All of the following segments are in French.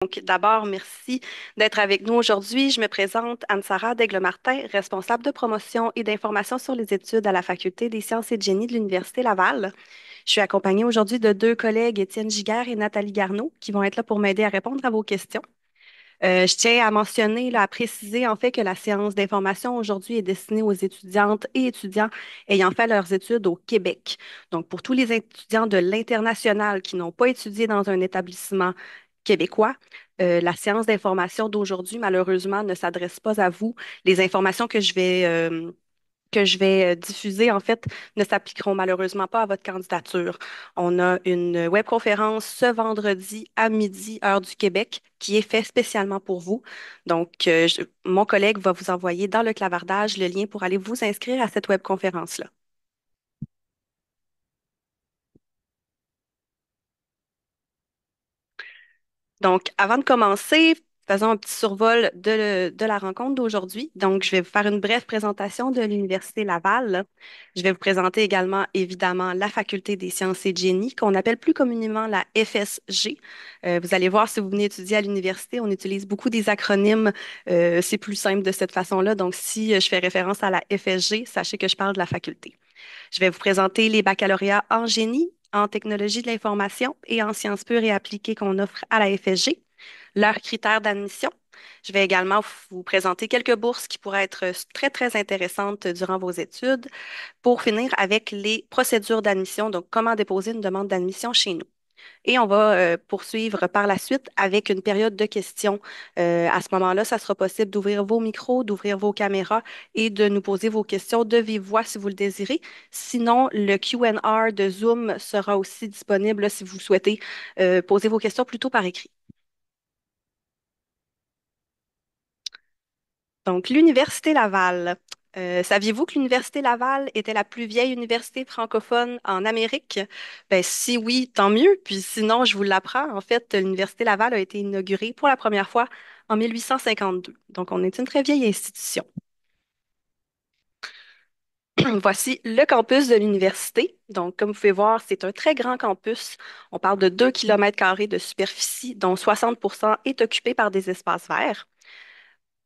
Donc, d'abord, merci d'être avec nous aujourd'hui. Je me présente Anne-Sara Daigle-Martin, responsable de promotion et d'information sur les études à la Faculté des sciences et de génie de l'Université Laval. Je suis accompagnée aujourd'hui de deux collègues, Étienne Giguère et Nathalie Garneau, qui vont être là pour m'aider à répondre à vos questions. Je tiens à mentionner, là, à préciser en fait que la séance d'information aujourd'hui est destinée aux étudiantes et étudiants ayant fait leurs études au Québec. Donc, pour tous les étudiants de l'international qui n'ont pas étudié dans un établissement québécois, la séance d'information d'aujourd'hui, malheureusement, ne s'adresse pas à vous. Les informations que je vais diffuser, en fait, ne s'appliqueront malheureusement pas à votre candidature. On a une webconférence ce vendredi à midi, heure du Québec, qui est faite spécialement pour vous. Donc, mon collègue va vous envoyer dans le clavardage le lien pour aller vous inscrire à cette webconférence-là. Donc, avant de commencer, faisons un petit survol de la rencontre d'aujourd'hui. Donc, je vais vous faire une brève présentation de l'Université Laval. Je vais vous présenter également, évidemment, la Faculté des sciences et de génie, qu'on appelle plus communément la FSG. Vous allez voir, si vous venez étudier à l'université, on utilise beaucoup des acronymes. C'est plus simple de cette façon-là. Donc, si je fais référence à la FSG, sachez que je parle de la faculté. Je vais vous présenter les baccalauréats en génie, en technologie de l'information et en sciences pures et appliquées qu'on offre à la FSG, leurs critères d'admission. Je vais également vous présenter quelques bourses qui pourraient être très, très intéressantes durant vos études pour finir avec les procédures d'admission, donc comment déposer une demande d'admission chez nous. Et on va poursuivre par la suite avec une période de questions. À ce moment-là, ça sera possible d'ouvrir vos micros, d'ouvrir vos caméras et de nous poser vos questions de vive voix si vous le désirez. Sinon, le Q&A de Zoom sera aussi disponible là, si vous souhaitez poser vos questions plutôt par écrit. Donc, l'Université Laval. Saviez-vous que l'Université Laval était la plus vieille université francophone en Amérique? Ben, si oui, tant mieux. Puis sinon, je vous l'apprends. En fait, l'Université Laval a été inaugurée pour la première fois en 1852. Donc, on est une très vieille institution. Voici le campus de l'université. Donc, comme vous pouvez voir, c'est un très grand campus. On parle de 2 kilomètres carrés de superficie, dont 60% est occupé par des espaces verts.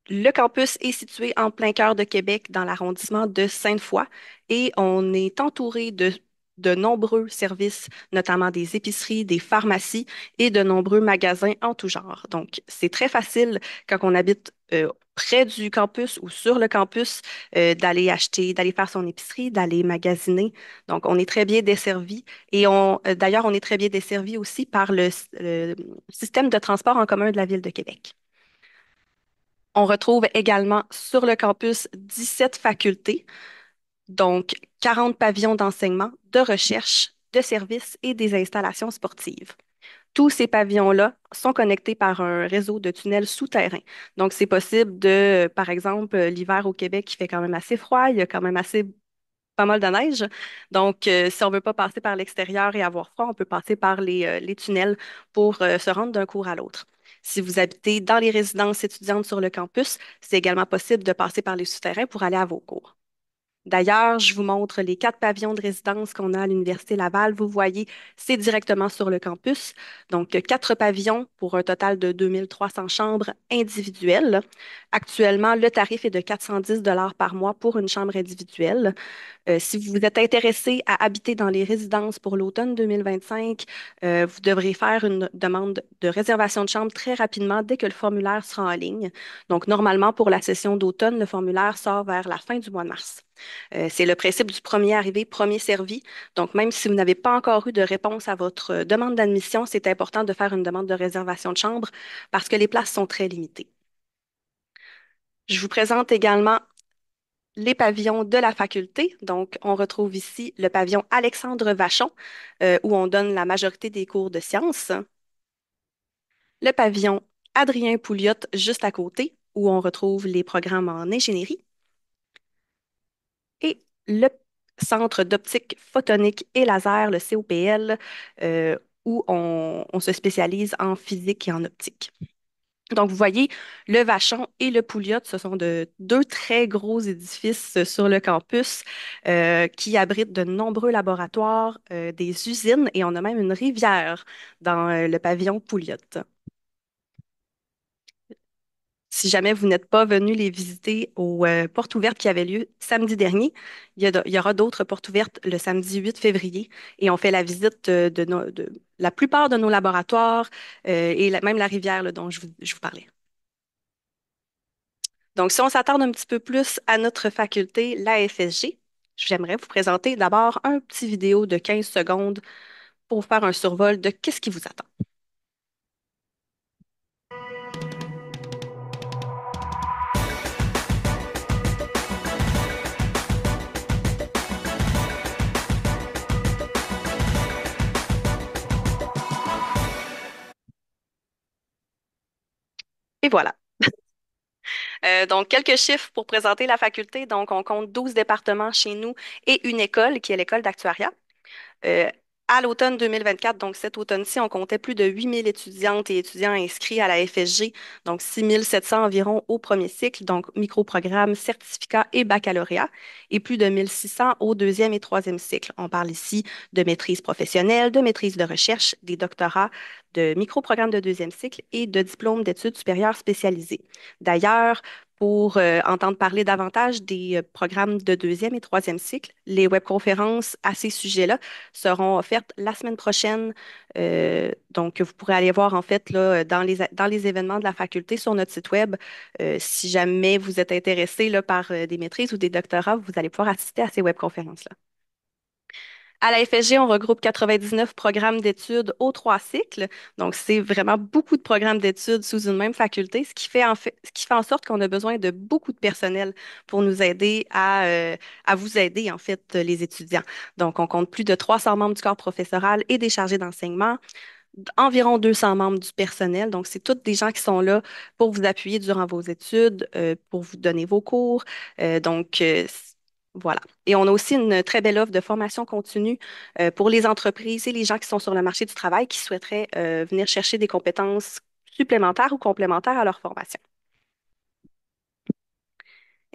Le campus est situé en plein cœur de Québec, dans l'arrondissement de Sainte-Foy, et on est entouré de nombreux services, notamment des épiceries, des pharmacies et de nombreux magasins en tout genre. Donc, c'est très facile quand on habite près du campus ou sur le campus d'aller acheter, d'aller faire son épicerie, d'aller magasiner. Donc, on est très bien desservi et d'ailleurs, on est très bien desservi aussi par le système de transport en commun de la Ville de Québec. On retrouve également sur le campus 17 facultés, donc 40 pavillons d'enseignement, de recherche, de services et des installations sportives. Tous ces pavillons-là sont connectés par un réseau de tunnels souterrains. Donc, c'est possible de, par exemple, l'hiver au Québec, il fait quand même assez froid, il y a quand même assez pas mal de neige. Donc, si on ne veut pas passer par l'extérieur et avoir froid, on peut passer par les tunnels pour se rendre d'un cours à l'autre. Si vous habitez dans les résidences étudiantes sur le campus, c'est également possible de passer par les souterrains pour aller à vos cours. D'ailleurs, je vous montre les 4 pavillons de résidence qu'on a à l'Université Laval. Vous voyez, c'est directement sur le campus. Donc, 4 pavillons pour un total de 2300 chambres individuelles. Actuellement, le tarif est de 410 par mois pour une chambre individuelle. Si vous êtes intéressé à habiter dans les résidences pour l'automne 2025, vous devrez faire une demande de réservation de chambre très rapidement dès que le formulaire sera en ligne. Donc, normalement, pour la session d'automne, le formulaire sort vers la fin du mois de mars. C'est le principe du premier arrivé, premier servi. Donc, même si vous n'avez pas encore eu de réponse à votre demande d'admission, c'est important de faire une demande de réservation de chambre parce que les places sont très limitées. Je vous présente également les pavillons de la faculté. Donc, on retrouve ici le pavillon Alexandre Vachon, où on donne la majorité des cours de sciences. Le pavillon Adrien Pouliot, juste à côté, où on retrouve les programmes en ingénierie. Et le Centre d'optique photonique et laser, le COPL, où on se spécialise en physique et en optique. Donc, vous voyez, le Vachon et le Pouliot, ce sont deux très gros édifices sur le campus qui abritent de nombreux laboratoires, des usines et on a même une rivière dans le pavillon Pouliot. si jamais vous n'êtes pas venu les visiter aux portes ouvertes qui avaient lieu samedi dernier, il y aura d'autres portes ouvertes le samedi 8 février et on fait la visite de la plupart de nos laboratoires et même la rivière là, dont je vous parlais. Donc, si on s'attarde un petit peu plus à notre faculté, la FSG, j'aimerais vous présenter d'abord un petit vidéo de 15 secondes pour vous faire un survol de qu'est-ce qui vous attend. Et voilà. Donc, quelques chiffres pour présenter la faculté. Donc, on compte 12 départements chez nous et une école qui est l'école d'actuariat. Euh, à l'automne 2024, donc cet automne-ci, on comptait plus de 8 000 étudiantes et étudiants inscrits à la FSG, donc 6 700 environ au premier cycle, donc microprogramme, certificat et baccalauréat, et plus de 1 600 au deuxième et troisième cycle. On parle ici de maîtrise professionnelle, de maîtrise de recherche, des doctorats, de microprogrammes de deuxième cycle et de diplômes d'études supérieures spécialisées. D'ailleurs, pour entendre parler davantage des programmes de deuxième et troisième cycle, les webconférences à ces sujets-là seront offertes la semaine prochaine. Donc, vous pourrez aller voir en fait là, dans les événements de la faculté sur notre site web. Si jamais vous êtes intéressé là, par des maîtrises ou des doctorats, vous allez pouvoir assister à ces webconférences-là. À la FSG, on regroupe 99 programmes d'études aux trois cycles. Donc, c'est vraiment beaucoup de programmes d'études sous une même faculté, ce qui fait en sorte qu'on a besoin de beaucoup de personnel pour nous aider à vous aider, en fait, les étudiants. Donc, on compte plus de 300 membres du corps professoral et des chargés d'enseignement, environ 200 membres du personnel. Donc, c'est toutes des gens qui sont là pour vous appuyer durant vos études, pour vous donner vos cours. Voilà. Et on a aussi une très belle offre de formation continue pour les entreprises et les gens qui sont sur le marché du travail qui souhaiteraient venir chercher des compétences supplémentaires ou complémentaires à leur formation.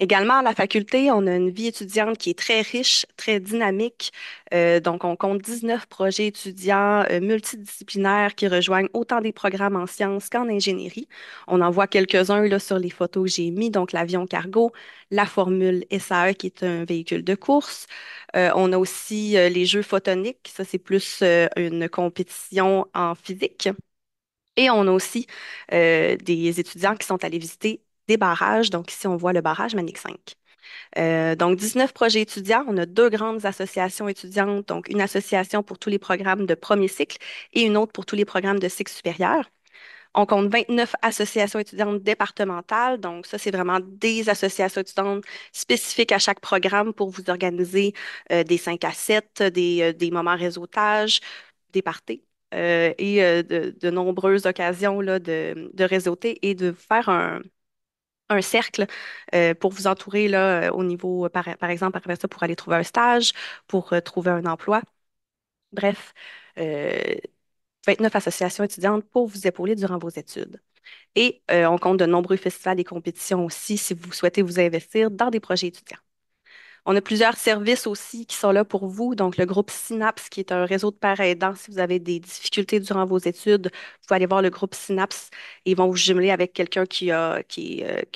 Également, à la faculté, on a une vie étudiante qui est très riche, très dynamique. Donc, on compte 19 projets étudiants multidisciplinaires qui rejoignent autant des programmes en sciences qu'en ingénierie. On en voit quelques-uns là sur les photos que j'ai mis, donc l'avion cargo, la Formule SAE qui est un véhicule de course. On a aussi les jeux photoniques, ça c'est plus une compétition en physique. Et on a aussi des étudiants qui sont allés visiter des barrages. Donc ici, on voit le barrage Manic 5. Donc 19 projets étudiants. On a deux grandes associations étudiantes, donc une association pour tous les programmes de premier cycle et une autre pour tous les programmes de cycle supérieur. On compte 29 associations étudiantes départementales. Donc, ça, c'est vraiment des associations étudiantes spécifiques à chaque programme pour vous organiser des 5 à 7, des moments réseautage, des parties et de nombreuses occasions là, de réseauter et de faire un cercle pour vous entourer là, au niveau, par exemple, après ça, pour aller trouver un stage, pour trouver un emploi. Bref, euh, 29 associations étudiantes pour vous épauler durant vos études. Et on compte de nombreux festivals et compétitions aussi si vous souhaitez vous investir dans des projets étudiants. On a plusieurs services aussi qui sont là pour vous. Donc, le groupe Synapse, qui est un réseau de pairs aidants. Si vous avez des difficultés durant vos études, vous pouvez aller voir le groupe Synapse et ils vont vous jumeler avec quelqu'un qui a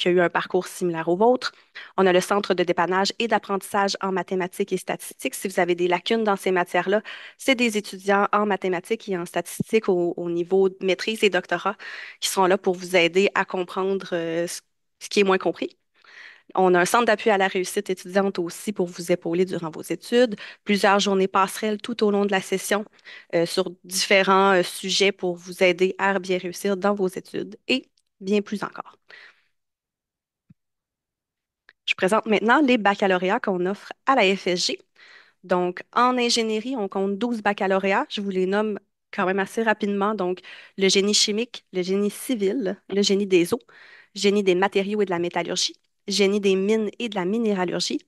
eu un parcours similaire au vôtre. On a le centre de dépannage et d'apprentissage en mathématiques et statistiques. Si vous avez des lacunes dans ces matières-là, c'est des étudiants en mathématiques et en statistiques au niveau de maîtrise et doctorat qui seront là pour vous aider à comprendre ce qui est moins compris. On a un centre d'appui à la réussite étudiante aussi pour vous épauler durant vos études. Plusieurs journées passerelles tout au long de la session sur différents sujets pour vous aider à bien réussir dans vos études et bien plus encore. Je présente maintenant les baccalauréats qu'on offre à la FSG. Donc, en ingénierie, on compte 12 baccalauréats. Je vous les nomme quand même assez rapidement. Donc, le génie chimique, le génie civil, le génie des eaux, génie des matériaux et de la métallurgie, génie des mines et de la minéralurgie,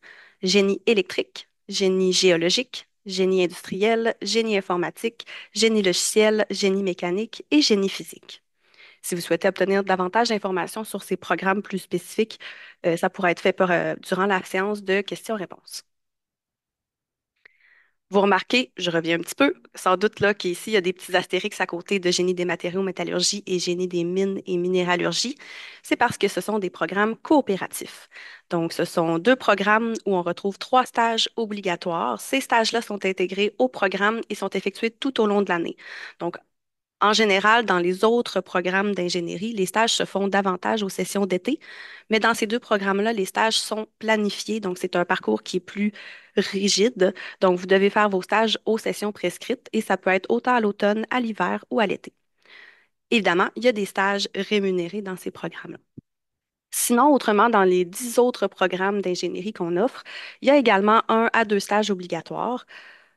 génie électrique, génie géologique, génie industriel, génie informatique, génie logiciel, génie mécanique et génie physique. Si vous souhaitez obtenir davantage d'informations sur ces programmes plus spécifiques, ça pourra être fait durant la séance de questions-réponses. Vous remarquez, je reviens un petit peu, sans doute là qu'ici, il y a des petits astérix à côté de génie des matériaux, métallurgie et génie des mines et minéralurgie. C'est parce que ce sont des programmes coopératifs. Donc, ce sont deux programmes où on retrouve trois stages obligatoires. Ces stages-là sont intégrés au programme et sont effectués tout au long de l'année. Donc, en général, dans les autres programmes d'ingénierie, les stages se font davantage aux sessions d'été, mais dans ces deux programmes-là, les stages sont planifiés, donc c'est un parcours qui est plus rigide. Donc, vous devez faire vos stages aux sessions prescrites et ça peut être autant à l'automne, à l'hiver ou à l'été. Évidemment, il y a des stages rémunérés dans ces programmes-là. Sinon, autrement, dans les 10 autres programmes d'ingénierie qu'on offre, il y a également un à deux stages obligatoires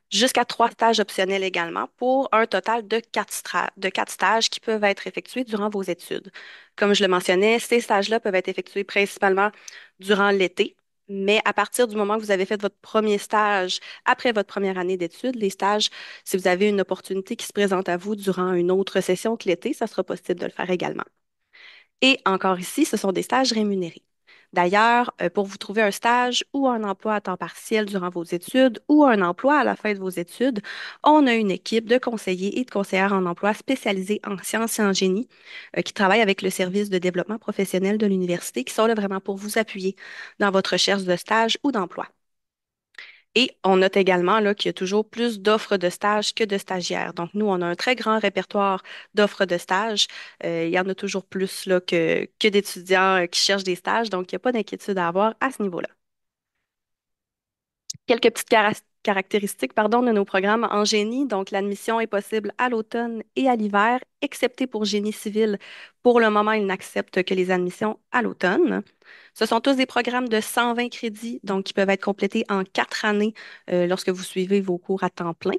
jusqu'à trois stages optionnels également, pour un total de de quatre stages qui peuvent être effectués durant vos études. Comme je le mentionnais, ces stages-là peuvent être effectués principalement durant l'été, mais à partir du moment que vous avez fait votre premier stage après votre première année d'études, les stages, si vous avez une opportunité qui se présente à vous durant une autre session que l'été, ça sera possible de le faire également. Et encore ici, ce sont des stages rémunérés. D'ailleurs, pour vous trouver un stage ou un emploi à temps partiel durant vos études ou un emploi à la fin de vos études, on a une équipe de conseillers et de conseillères en emploi spécialisés en sciences et en génie qui travaillent avec le service de développement professionnel de l'université qui sont là vraiment pour vous appuyer dans votre recherche de stage ou d'emploi. Et on note également là, qu'il y a toujours plus d'offres de stages que de stagiaires. Donc, nous, on a un très grand répertoire d'offres de stages. Il y en a toujours plus là, que d'étudiants qui cherchent des stages. Donc, il n'y a pas d'inquiétude à avoir à ce niveau-là. Quelques petites caractéristiques, pardon, de nos programmes en génie. Donc, l'admission est possible à l'automne et à l'hiver, excepté pour génie civil. Pour le moment, ils n'acceptent que les admissions à l'automne. Ce sont tous des programmes de 120 crédits, donc qui peuvent être complétés en 4 années lorsque vous suivez vos cours à temps plein.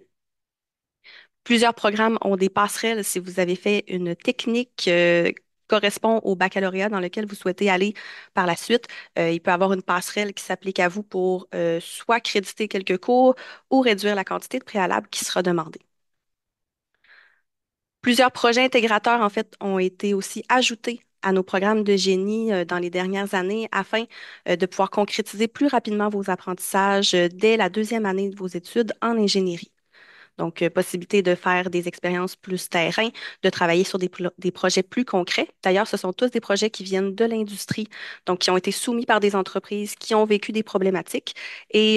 Plusieurs programmes ont des passerelles si vous avez fait une technique correspond au baccalauréat dans lequel vous souhaitez aller par la suite. Il peut y avoir une passerelle qui s'applique à vous pour soit créditer quelques cours ou réduire la quantité de préalables qui sera demandée. Plusieurs projets intégrateurs, en fait, ont été aussi ajoutés à nos programmes de génie dans les dernières années afin de pouvoir concrétiser plus rapidement vos apprentissages dès la deuxième année de vos études en ingénierie. Donc, possibilité de faire des expériences plus terrain, de travailler sur des projets plus concrets. D'ailleurs, ce sont tous des projets qui viennent de l'industrie, donc qui ont été soumis par des entreprises qui ont vécu des problématiques et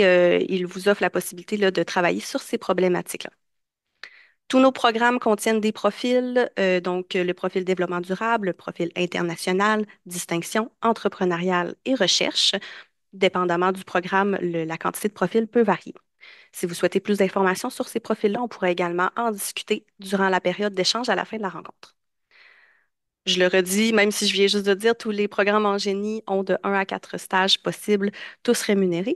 ils vous offrent la possibilité là, de travailler sur ces problématiques-là. Tous nos programmes contiennent des profils, donc le profil développement durable, le profil international, distinction, entrepreneuriale et recherche. Dépendamment du programme, la quantité de profils peut varier. Si vous souhaitez plus d'informations sur ces profils-là, on pourrait également en discuter durant la période d'échange à la fin de la rencontre. Je le redis, même si je viens juste de dire, tous les programmes en génie ont de 1 à 4 stages possibles, tous rémunérés.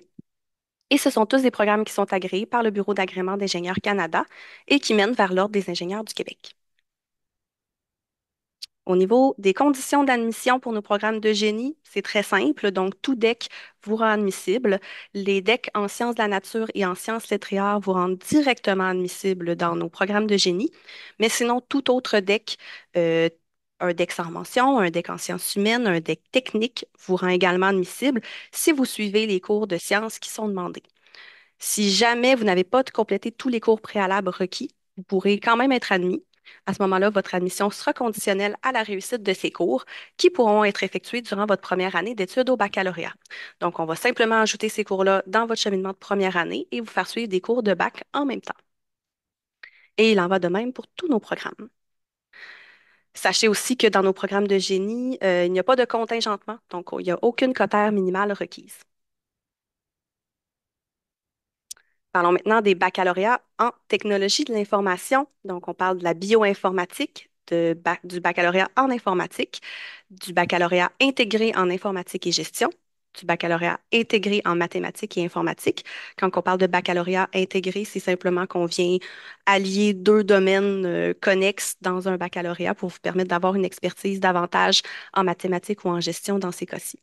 Et ce sont tous des programmes qui sont agréés par le Bureau d'agrément d'ingénieurs Canada et qui mènent vers l'Ordre des ingénieurs du Québec. Au niveau des conditions d'admission pour nos programmes de génie, c'est très simple. Donc, tout DEC vous rend admissible. Les DEC en sciences de la nature et en sciences lettres et arts vous rendent directement admissible dans nos programmes de génie. Mais sinon, tout autre DEC, euh, un DEC sans mention, un DEC en sciences humaines, un DEC technique vous rend également admissible si vous suivez les cours de sciences qui sont demandés. Si jamais vous n'avez pas complété tous les cours préalables requis, vous pourrez quand même être admis. À ce moment-là, votre admission sera conditionnelle à la réussite de ces cours qui pourront être effectués durant votre première année d'études au baccalauréat. Donc, on va simplement ajouter ces cours-là dans votre cheminement de première année et vous faire suivre des cours de bac en même temps. Et il en va de même pour tous nos programmes. Sachez aussi que dans nos programmes de génie, il n'y a pas de contingentement, donc il n'y a aucune quotaire minimale requise. Parlons maintenant des baccalauréats en technologie de l'information. Donc, on parle de la bioinformatique, du baccalauréat en informatique, du baccalauréat intégré en informatique et gestion, du baccalauréat intégré en mathématiques et informatique. Quand on parle de baccalauréat intégré, c'est simplement qu'on vient allier deux domaines connexes dans un baccalauréat pour vous permettre d'avoir une expertise davantage en mathématiques ou en gestion dans ces cas-ci.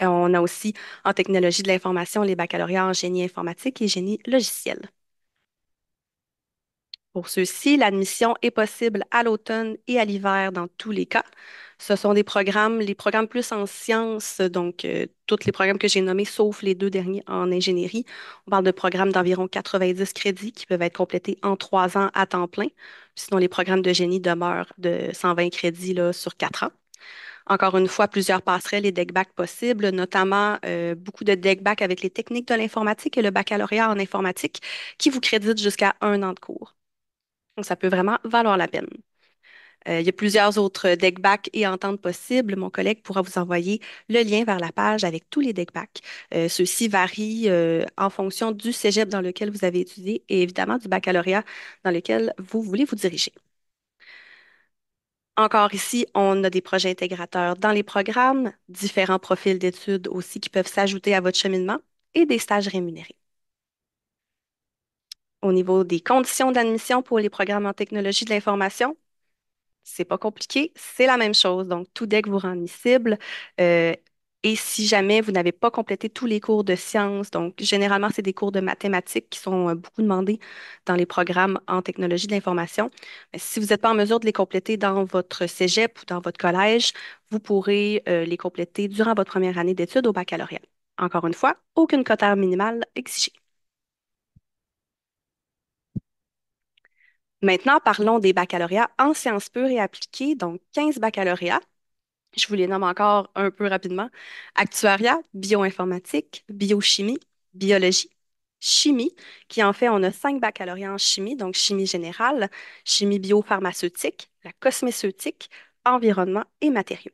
On a aussi en technologie de l'information les baccalauréats en génie informatique et génie logiciel. Pour ceux-ci, l'admission est possible à l'automne et à l'hiver dans tous les cas. Ce sont des programmes, les programmes plus en sciences, donc tous les programmes que j'ai nommés, sauf les deux derniers en ingénierie. On parle de programmes d'environ 90 crédits qui peuvent être complétés en 3 ans à temps plein. Sinon, les programmes de génie demeurent de 120 crédits là, sur 4 ans. Encore une fois, plusieurs passerelles et deck back possibles, notamment beaucoup de deck back avec les techniques de l'informatique et le baccalauréat en informatique qui vous créditent jusqu'à 1 an de cours. Donc, ça peut vraiment valoir la peine. Il y a plusieurs autres deck back et ententes possibles. Mon collègue pourra vous envoyer le lien vers la page avec tous les deck back. Ceux-ci varient en fonction du cégep dans lequel vous avez étudié et évidemment du baccalauréat dans lequel vous voulez vous diriger. Encore ici, on a des projets intégrateurs dans les programmes, différents profils d'études aussi qui peuvent s'ajouter à votre cheminement et des stages rémunérés. Au niveau des conditions d'admission pour les programmes en technologie de l'information, c'est pas compliqué, c'est la même chose. Donc, tout deck vous rend admissible. Euh, et si jamais vous n'avez pas complété tous les cours de sciences, donc généralement, c'est des cours de mathématiques qui sont beaucoup demandés dans les programmes en technologie de l'information. Mais si vous n'êtes pas en mesure de les compléter dans votre cégep ou dans votre collège, vous pourrez les compléter durant votre première année d'études au baccalauréat. Encore une fois, aucune quota minimale exigée. Maintenant, parlons des baccalauréats en sciences pures et appliquées, donc 15 baccalauréats. Je vous les nomme encore un peu rapidement. Actuariat, bioinformatique, biochimie, biologie, chimie, qui en fait, on a 5 baccalauréats en chimie, donc chimie générale, chimie biopharmaceutique, la cosméceutique, environnement et matériaux.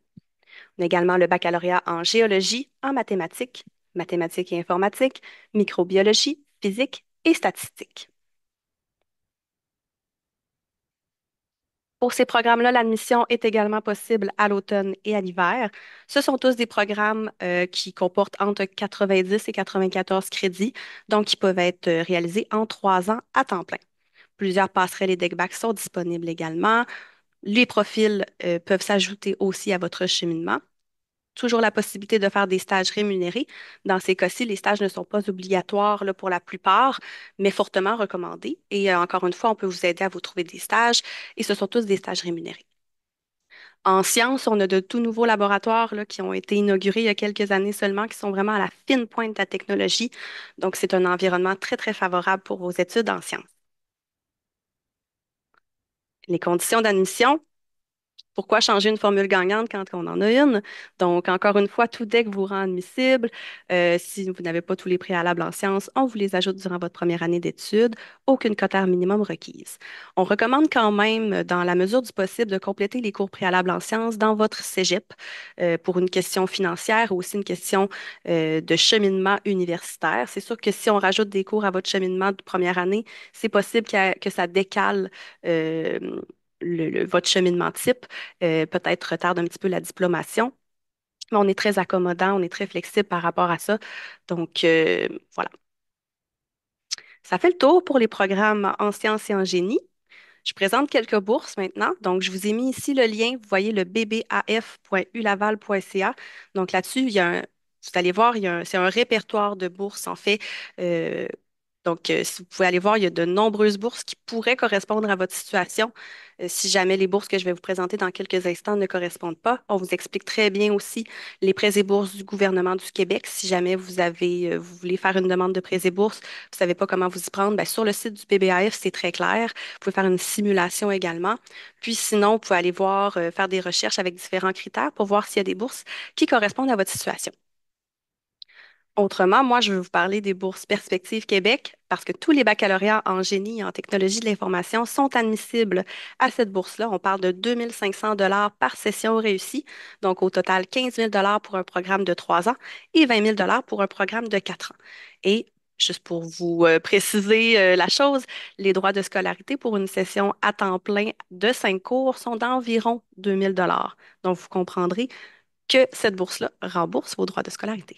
On a également le baccalauréat en géologie, en mathématiques, mathématiques et informatique, microbiologie, physique et statistique. Pour ces programmes-là, l'admission est également possible à l'automne et à l'hiver. Ce sont tous des programmes qui comportent entre 90 et 94 crédits, donc qui peuvent être réalisés en 3 ans à temps plein. Plusieurs passerelles et deckbacks sont disponibles également. Les profils peuvent s'ajouter aussi à votre cheminement. Toujours la possibilité de faire des stages rémunérés. Dans ces cas-ci, les stages ne sont pas obligatoires là, pour la plupart, mais fortement recommandés. Et encore une fois, on peut vous aider à vous trouver des stages et ce sont tous des stages rémunérés. En sciences, on a de tout nouveaux laboratoires là, qui ont été inaugurés il y a quelques années seulement, qui sont vraiment à la fine pointe de la technologie. Donc, c'est un environnement très, très favorable pour vos études en sciences. Les conditions d'admission, pourquoi changer une formule gagnante quand on en a une? Donc, encore une fois, tout deck vous rend admissible. Si vous n'avez pas tous les préalables en sciences, on vous les ajoute durant votre première année d'études. Aucune quota minimum requise. On recommande quand même, dans la mesure du possible, de compléter les cours préalables en sciences dans votre cégep pour une question financière ou aussi une question de cheminement universitaire. C'est sûr que si on rajoute des cours à votre cheminement de première année, c'est possible que ça décale. euh, votre cheminement type, peut-être retarde un petit peu la diplomation, mais on est très accommodant, on est très flexible par rapport à ça. Donc, voilà. Ça fait le tour pour les programmes en sciences et en génie. Je présente quelques bourses maintenant. Donc, je vous ai mis ici le lien. Vous voyez le bbaf.ulaval.ca. Donc, là-dessus, vous allez voir, c'est un répertoire de bourses, en fait, euh, donc, si vous pouvez aller voir, il y a de nombreuses bourses qui pourraient correspondre à votre situation. Si jamais les bourses que je vais vous présenter dans quelques instants ne correspondent pas, on vous explique très bien aussi les prêts et bourses du gouvernement du Québec. Si jamais vous voulez faire une demande de prêts et bourses, vous ne savez pas comment vous y prendre, ben, sur le site du PBAF, c'est très clair. Vous pouvez faire une simulation également. Puis sinon, vous pouvez aller voir, faire des recherches avec différents critères pour voir s'il y a des bourses qui correspondent à votre situation. Autrement, moi, je vais vous parler des bourses Perspectives Québec parce que tous les baccalauréats en génie et en technologie de l'information sont admissibles à cette bourse-là. On parle de 2500 dollars par session réussie. Donc, au total, 15 000 dollars pour un programme de 3 ans et 20 000 dollars pour un programme de 4 ans. Et juste pour vous préciser la chose, les droits de scolarité pour une session à temps plein de 5 cours sont d'environ 2 000 dollars. Donc, vous comprendrez que cette bourse-là rembourse vos droits de scolarité.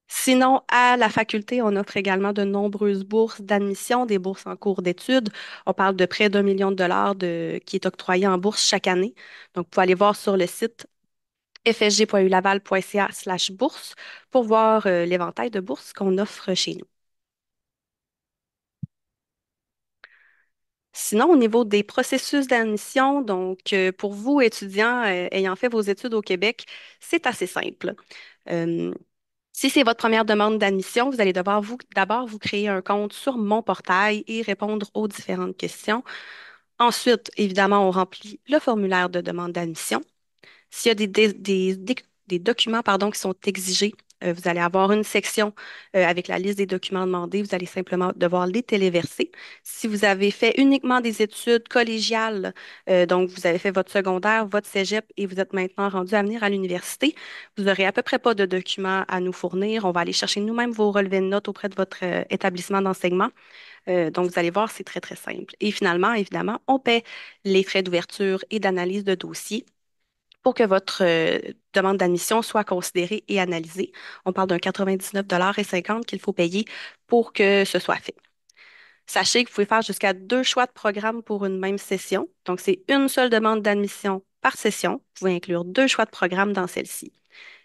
Sinon, à la faculté, on offre également de nombreuses bourses d'admission, des bourses en cours d'études. On parle de près d'1 million de dollars qui est octroyé en bourse chaque année. Donc, vous pouvez aller voir sur le site fsg.ulaval.ca/bourse pour voir l'éventail de bourses qu'on offre chez nous. Sinon, au niveau des processus d'admission, donc pour vous, étudiants ayant fait vos études au Québec, c'est assez simple. Euh, Si c'est votre première demande d'admission, vous allez devoir d'abord vous créer un compte sur mon portail et répondre aux différentes questions. Ensuite, évidemment, on remplit le formulaire de demande d'admission. S'il y a des documents pardon, qui sont exigés, vous allez avoir une section avec la liste des documents demandés. Vous allez simplement devoir les téléverser. Si vous avez fait uniquement des études collégiales, donc vous avez fait votre secondaire, votre cégep et vous êtes maintenant rendu à venir à l'université, vous n'aurez à peu près pas de documents à nous fournir. On va aller chercher nous-mêmes vos relevés de notes auprès de votre établissement d'enseignement. Donc, vous allez voir, c'est très, très simple. Et finalement, évidemment, on paie les frais d'ouverture et d'analyse de dossier pour que votre demande d'admission soit considérée et analysée. On parle d'un 99,50 qu'il faut payer pour que ce soit fait. Sachez que vous pouvez faire jusqu'à deux choix de programme pour une même session. Donc, c'est une seule demande d'admission par session. Vous pouvez inclure deux choix de programme dans celle-ci.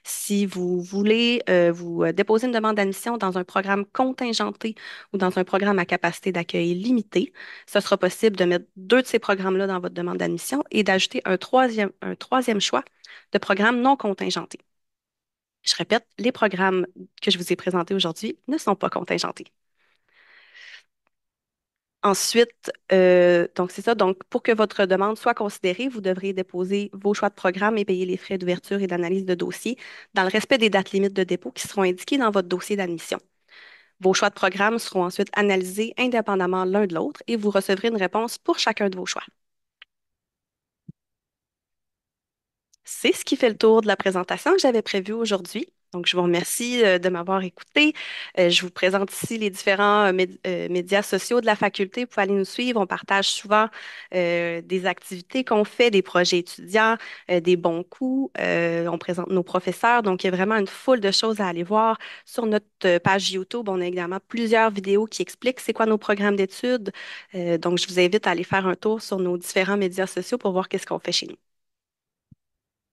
Si vous voulez vous déposer une demande d'admission dans un programme contingenté ou dans un programme à capacité d'accueil limitée, ce sera possible de mettre deux de ces programmes-là dans votre demande d'admission et d'ajouter un troisième choix de programme non contingenté. Je répète, les programmes que je vous ai présentés aujourd'hui ne sont pas contingentés. Ensuite, donc c'est ça. Donc, pour que votre demande soit considérée, vous devrez déposer vos choix de programme et payer les frais d'ouverture et d'analyse de dossier dans le respect des dates limites de dépôt qui seront indiquées dans votre dossier d'admission. Vos choix de programme seront ensuite analysés indépendamment l'un de l'autre et vous recevrez une réponse pour chacun de vos choix. C'est ce qui fait le tour de la présentation que j'avais prévue aujourd'hui. Donc, je vous remercie de m'avoir écouté. Je vous présente ici les différents médias sociaux de la faculté. Vous pouvez aller nous suivre. On partage souvent des activités qu'on fait, des projets étudiants, des bons coups. On présente nos professeurs. Donc, il y a vraiment une foule de choses à aller voir sur notre page YouTube. On a également plusieurs vidéos qui expliquent c'est quoi nos programmes d'études. Donc, je vous invite à aller faire un tour sur nos différents médias sociaux pour voir qu'est-ce qu'on fait chez nous.